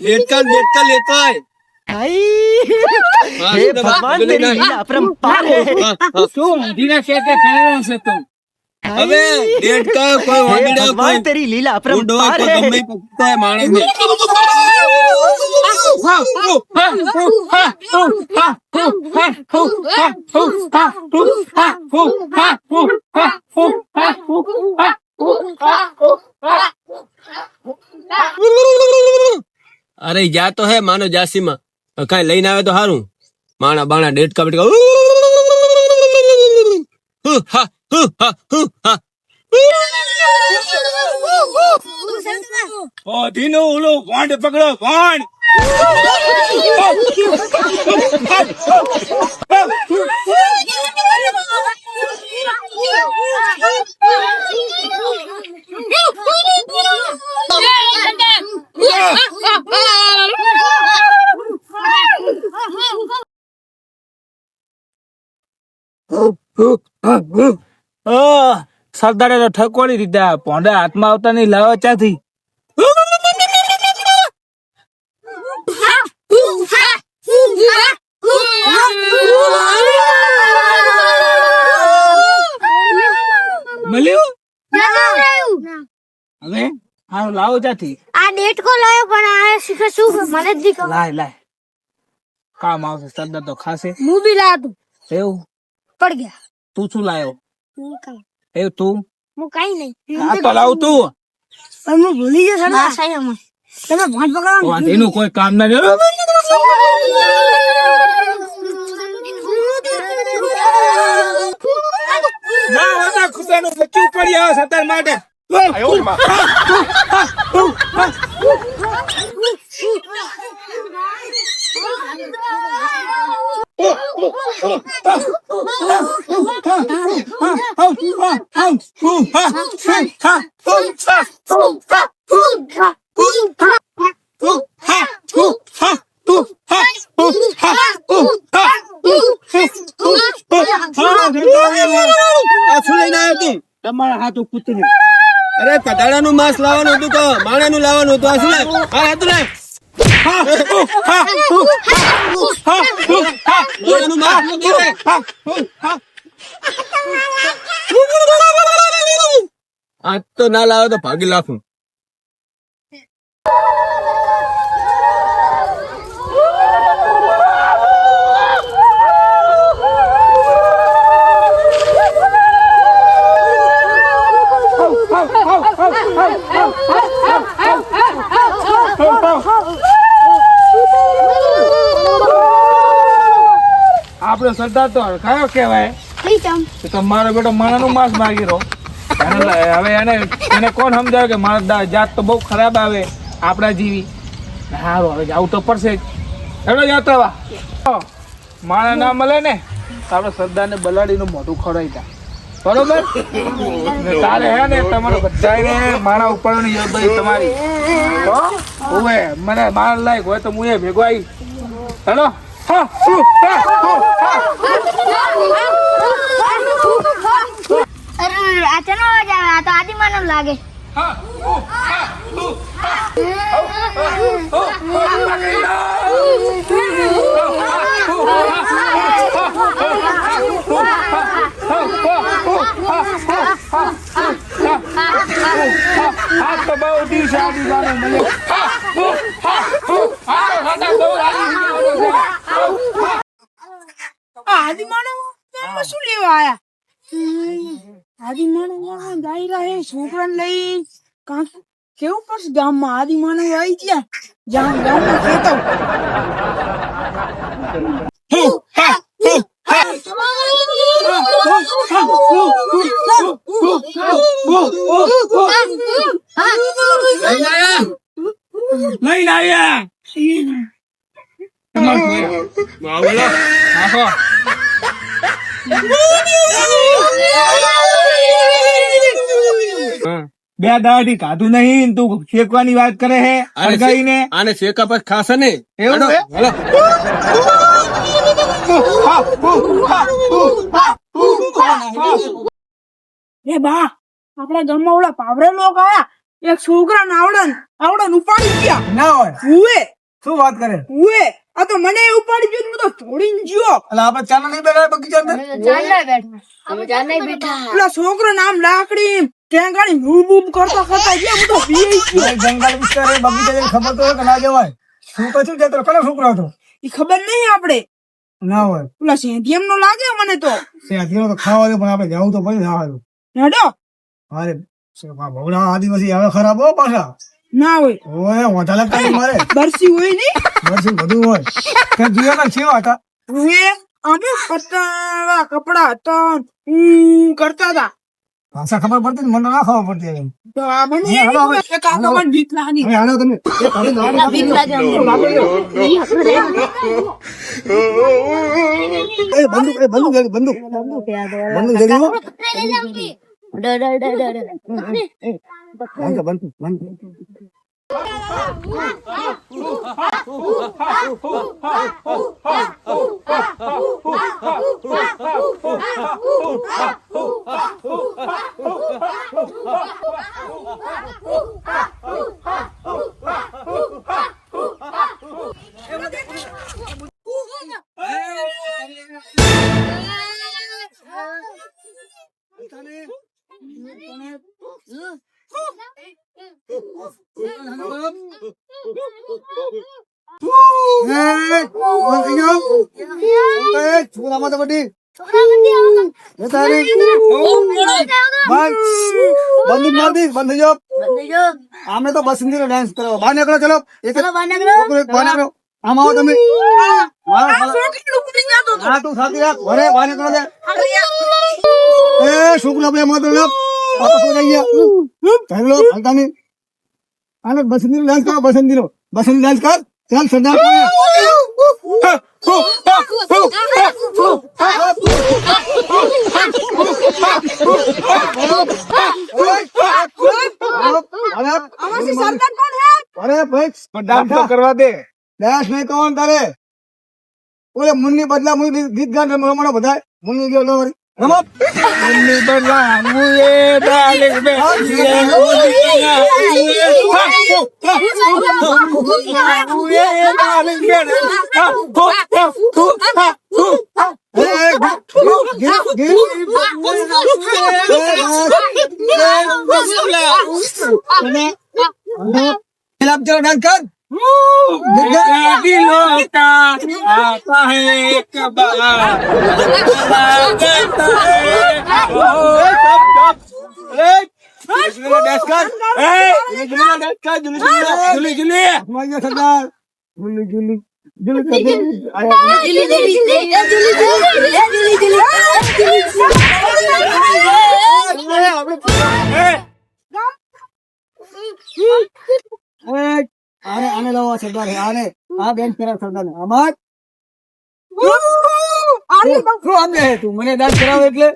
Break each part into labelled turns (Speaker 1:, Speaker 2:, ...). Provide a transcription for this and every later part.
Speaker 1: लेटकर लेता है
Speaker 2: हे भगवान तेरी लीला अपरंपार है।
Speaker 3: શું ઊંધીના શેઠે ફેરવ્યો છે તું?
Speaker 1: अबे डेट का कोई
Speaker 2: हे
Speaker 1: वांगड़ा
Speaker 2: भगवान
Speaker 1: कोई
Speaker 2: तेरी लीला
Speaker 1: बूढ़ो
Speaker 2: अपरंपार
Speaker 1: को
Speaker 2: है।
Speaker 1: गम्मे पकता है मानस में अरे जा तो है मानो जासी में कहीं लઈને આવે તો હારું માણા બાણા ડેટ કા બેટા
Speaker 3: ઓ ધીનો ઓલો વાંડ પકડો વાંડ સરદારે તો ઠકવાડી દીધા પોંડા હાથમાં આવતા નહીં લાવો ચાથી મળ્યું હવે હા લાવો ચાથી
Speaker 4: આ ડેટ કો લાયો પણ આ શીખે શું મને જ દીકો
Speaker 3: લાય લાય કામ આવશે સરદાર તો ખાશે
Speaker 4: હું બી લાયો તું
Speaker 3: એવું
Speaker 4: પડ ગયા
Speaker 3: તું શું લાયો
Speaker 4: હું કાઈ
Speaker 3: એવું તું
Speaker 4: કઈ નહીં
Speaker 3: આ તો લાવ તું
Speaker 4: પણ હું ભૂલી ગયો સર આ સાયમાં તમે ભાંડ પકડો
Speaker 3: એનું કોઈ કામ ના ના ખુદાનું બચ્ચું પડી આવે સતાર માટે તમારા હાથ કૂતરું
Speaker 1: અરે કટાડાનું માંસ લાવવાનું હતું તો માણાનું લાવવાનું હતું આ શું લે હા હતું લે માણાનું માંસ આજ તો ના લાવે તો ભાગી લાખું
Speaker 3: આપડે સરદાર તો કયો કેવાય તમારો બેટો માણાનું માંસ માગી રહ્યો હવે એને કોણ સમજાવે કે મારા જાત તો બહુ ખરાબ આવે આપડા જીવી સારું હવે જવું તો પડશે જ એનો જતા માણા ના મળે ને તો આપડે સરદાર ને બલાડી નું મોઢું ખવડાવી તા બરોબર તારે હે ને તમારે બધા માણા ઉપાડવાની જવાબદારી તમારી હવે મને માર લાયક હોય તો હું એ ભેગો આવી હેલો
Speaker 4: અરે આ ચનો અવાજ આવે આ તો આદિમાનવ લાગે
Speaker 3: આ તો બહુ દિવસ આદિમાનવ મળે
Speaker 5: આદિમાનવ શું લેવા આયા આદિમાનવ ગાઈ રહ્યા છોકરાને લઈ કાંક કેવું પડશે ગામમાં આદિમાનવ આવી ગયા ગામમાં ખેતર
Speaker 3: લઈને આવ્યા બે દાડાથી ખાધું નહીં તું શેકવાની વાત કરે હે અડગાઈને
Speaker 1: આને શેકા પર ખાશે ને
Speaker 3: એવું
Speaker 1: હાલો,
Speaker 3: હે?
Speaker 1: હાલો.
Speaker 5: એ બા આપણા ગામમાં ઓલા પાવરે લોક આયા એક છોકરા આવડન ઉપાડી ગયા
Speaker 3: ના હોય
Speaker 5: ઉએ
Speaker 3: શું વાત કરે
Speaker 5: ઉએ આ તો મને ઉપાડી ગયો હું તો છોડીને ગયો
Speaker 3: એટલે આપણે ચાલો નહીં બેઠા બગીચા
Speaker 5: પેલા છોકરો નામ લાકડી ટેંગાડી બૂમ બૂમ કરતા ગયા હું તો બીઈ ગયો
Speaker 3: જંગલ વિસ્તાર એ બગીચા જઈને ખબર તો હોય કે ના જવાય શું કશું જતો કનો છોકરો હતો
Speaker 5: ઈ ખબર નહીં આપણે
Speaker 3: ના હોય
Speaker 5: પેલા સેન્ટિયમ નો લાગે મને તો
Speaker 3: ત્યાંથી તો ખાવા દે પણ આપણે જવું તો પડે જવાનું
Speaker 5: હેડો
Speaker 3: અરે ભવડા આદિવાસી હવે ખરાબ હો પાછા
Speaker 5: ના હોય
Speaker 3: ઓય વધારે લાગતા નહીં મારે
Speaker 5: બરસી હોય નહીં
Speaker 3: વર્ષ બધું હોય ત્યાં જોયા ને કેવા હતા
Speaker 5: ઉએ આમે પતંગા કપડા હતા કરતા હતા
Speaker 3: ભાષા ખબર પડતી ને મને ના ખબર પડતી એમ
Speaker 5: તો આ મને
Speaker 3: હાલો હવે.
Speaker 5: એક કાકા મને બીક લાગી
Speaker 3: હવે હાલો તમે એક હાલો દવા
Speaker 4: બીક લાગે અમને.
Speaker 3: બંદૂક બંદૂક જરી હો બંદૂક અમે તો બસ ડાન્સ કરો બહાર નીકળો ચલો બહાર નીકળો આમ આવો તમે હા તું સાથી રાખ ભરે બહાર નીકળો દે એ છોકરા બે માત્ર બસંતી ડાન્સ કરો બસંતી ડાન્સ કર ચાલ સરદાર કરવા દે ડાન્સ નહીં કોણ તારે ઓલે મુન્ની બદલા મુન્ની ગીત ગાન રમવાનો બધા મુન્ની ગયો રમત મુન્ની બદલા મુએ ડાલિંગ બે ડાન્સ કર दिलों का आता है एक बार आने आने लो सरदार है आने आ बेंच करा सरदार ने अमर શું આમ હે તું મને ડાન્સ કરાવ એટલે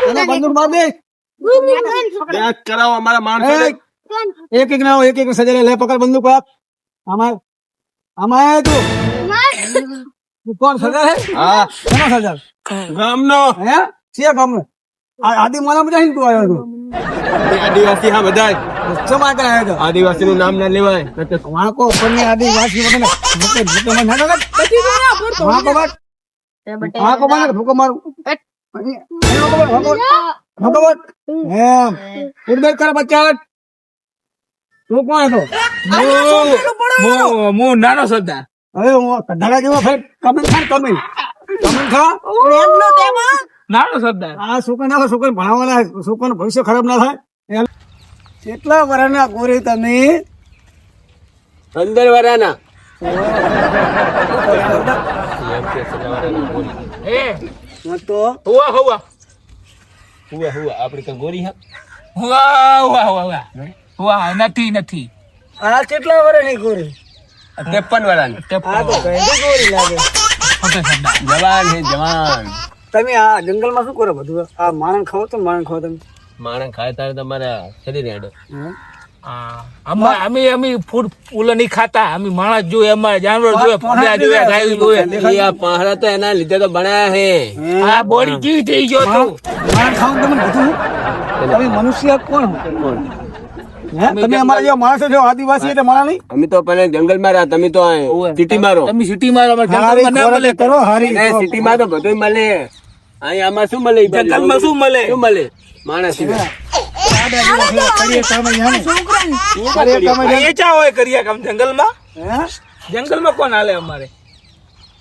Speaker 3: અને બંદૂક માર દે
Speaker 1: ડાન્સ કરાવો અમારા માણસોને.
Speaker 3: એક એક ના એક એક સજરે લે પકડ બંદૂક આપ અમાર અમાર તું કોણ સરદાર હે
Speaker 1: હા
Speaker 3: કોનો સરદાર
Speaker 1: ગામનો
Speaker 3: હે છે ગામ આદિ માલા માં જઈને તું આવ્યો તું
Speaker 1: આદિવાસી હા બધા
Speaker 3: ચમા કર આવ્યો તો
Speaker 1: આદિવાસી નું નામ ના લેવાય.
Speaker 3: વાંકો ઉપરની આદિવાસી વગર મને ના લગત વાંકો બાટ વાંકો માર ભૂકો મારું ભગવત એમ ઉડબેટ કર બચ્ચા તું કોણ હતો
Speaker 1: હું નાનો સરદાર.
Speaker 3: હવે હું કઢાડા જેવો ફેર કમેન્ટ ખા
Speaker 1: નાનો સરદાર.
Speaker 3: આ છોકરા ભણાવવાના છોકરાનું ભવિષ્ય ખરાબ ના થાય કેટલા વર્ષના ગોરી તમે
Speaker 1: 15 વર્ષના.
Speaker 3: તો
Speaker 1: હુવા હુવા હુવા હુવા આપડી તો ગોરી હા.
Speaker 2: વાહ નથી નથી
Speaker 3: આ કેટલા વર્ષની ગોરી
Speaker 1: 53 વર્ષની.
Speaker 3: આ તો કઈ ગોરી લાગે
Speaker 1: જવાન હે જવાન.
Speaker 3: તમે આ જંગલમાં શું કરો બધું આ માણસ ખાઓ તો માણસ ખાઓ તમે
Speaker 1: માણસ ખાય તારે તમારા શરીર હેડે.
Speaker 3: અમે ફૂડ ઓલો નહીં ખાતા, અમે માણસ જોઈએ, અમારે જાનવર જોઈએ, પૂંજા જોઈએ, ગાય જોઈએ.
Speaker 1: એ આ પહાડા તો એના લીધે તો બનાયા હે.
Speaker 3: આ બોડી કેવી થઈ ગયો તું?
Speaker 2: માણસ ખાવું તમને બધું તમે મનુષ્ય કોણ હે? તમે અમારા જેવા માણસો છો, આદિવાસી એટલે માણા નહીં.
Speaker 1: અમે તો પહેલા જંગલમાં રહ્યા, તમે તો સિટી માં રહો.
Speaker 3: તમે સિટીમાં રહો, અમારે
Speaker 2: હારી
Speaker 3: જંગલમાં ના મળે.
Speaker 2: કરો હારી.
Speaker 1: સિટી માં તો બધું મળે. અહીં આમાં શું મળે?
Speaker 3: જંગલમાં શું મળે?
Speaker 1: શું મળે? માણસ સિવાય.
Speaker 2: કરીએ કામ અહીંયા ને. કરીએ કામ અહીંયા.
Speaker 3: એ ચા હોય કરીએ કામ જંગલમાં?
Speaker 2: હે?
Speaker 3: જંગલમાં કોણ હાલે અમારે?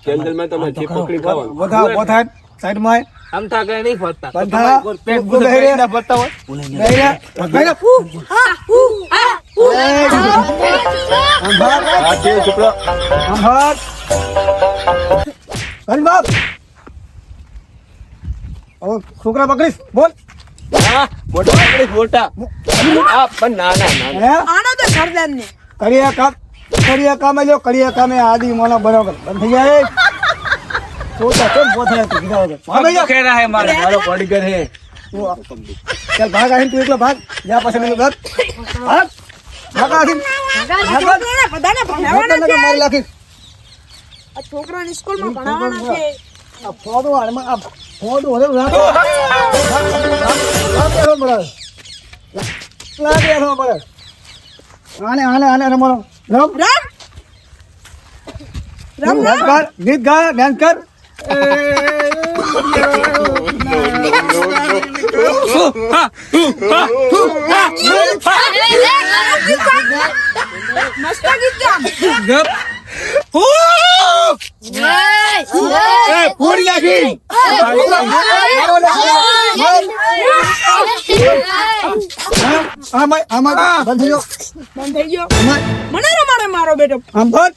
Speaker 1: જંગલમાં તમે જે પકડી ખાવાનું.
Speaker 2: બધા સાઈડમાં
Speaker 3: આમ થા કઈ નહીં ફરતા.
Speaker 2: બધા
Speaker 3: પેટ
Speaker 2: ઉભો થઈ રહ્યા.
Speaker 3: ના ફરતા હોય.
Speaker 2: છોકરા પકડીશ બોલ.
Speaker 1: હા, મોટા પકડીશ, મોટા. હા, પણ નાના નાના.
Speaker 2: હે?
Speaker 5: આનો તો સરદાર ને
Speaker 2: કરીએ કામે લ્યો, કરીએ કામે આદિ માનો બરાબર બંધ થઈ જાય. છોકરા કેમ પોથાય તું કીધા વગર? ભાગ અહીંયા.
Speaker 3: ખેરા હે મારો બોડીગાર્ડ હે.
Speaker 2: ચાલ ભાગ આવીને તું એકલો ભાગ. જ્યાં પાસે ભાગ ભાગ ભાગ આવીને.
Speaker 5: બધાને ભણાવવાના છે.
Speaker 2: મારી નાખીશ.
Speaker 5: આ છોકરાને સ્કૂલમાં ભણાવવાના છે.
Speaker 2: આ ફોડો હાલમાં આ ફોડો હવે રાખો. લાગે બરાબર. આને રમાડો. રમ રમ કર, ગીત ગા, ડાન્સ કર.
Speaker 5: મસ્ત ગીત ગામ.
Speaker 2: ફોડી નાખી. આમાં બંધ થઈ ગયો.
Speaker 5: બંધ થઈ ગયો. મને રમાડે મારો બેટો.
Speaker 2: આમ ભર.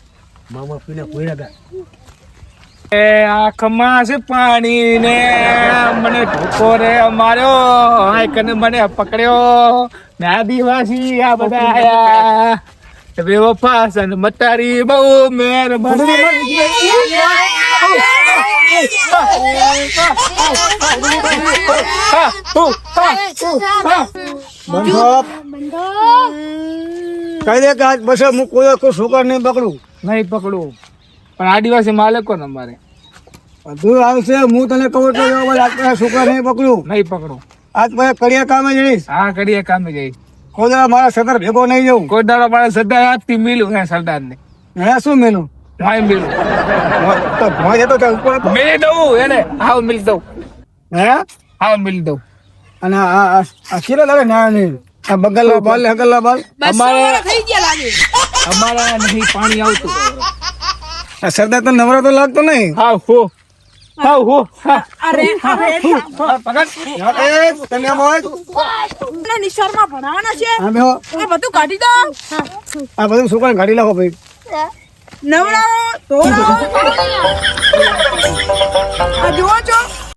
Speaker 3: એ આંખમાં છે પાણી ને મને ઢોકો રે માર્યો, હાય કને મને પકડ્યો ને આદિવાસી આ બધા આયા બેવફા સન મતારી બહુ મહેરબાની.
Speaker 2: કહી દે કે આજ બસ હું કોઈ છોકરા નહીં પકડું.
Speaker 3: નહીં પકડું પણ આદિવાસી માલિક કોણ અમારે?
Speaker 2: બધું આવશે. હું તને કહું તો આજ છોકરા નહીં પકડું.
Speaker 3: નહીં પકડું.
Speaker 2: આજ પછી કડિયા કામે જઈશ.
Speaker 3: હા કરીએ કામે જઈશ.
Speaker 2: ખોદા મારા સદર ભેગો નહીં જવું.
Speaker 3: કોઈ દાડો મારે સરદાર આપતી મિલું હે સરદાર ને
Speaker 2: હે શું મેનું
Speaker 3: ભાઈ મિલું
Speaker 2: તો ભોંય જતો ત્યાં ઉપર હતો.
Speaker 3: મિલી દઉં એને હાવ મિલ દઉં
Speaker 2: હે
Speaker 3: હાવ મિલ દઉં.
Speaker 2: અને આ શીરો લાગે ના નહીં. આ બગલના બાલ હગલના બાલ.
Speaker 3: અમારે
Speaker 5: થઈ ગયા લાગે.
Speaker 3: અમારા નહીં પાણી આવતું.
Speaker 2: આ સરદાર તો નવરો તો લાગતો નહીં.
Speaker 3: હાવ હો હાવ હો હા.
Speaker 5: અરે અરે
Speaker 2: તમે બોલ.
Speaker 5: નિસર્ગમાં ભણાવવાના છે.
Speaker 2: હા બેહો.
Speaker 5: એ બધું કાઢી દો.
Speaker 2: આ બધું છોકરાને કાઢી નાખો ભાઈ.
Speaker 5: નવડાવો ધોવડાવો. આ જુઓ છો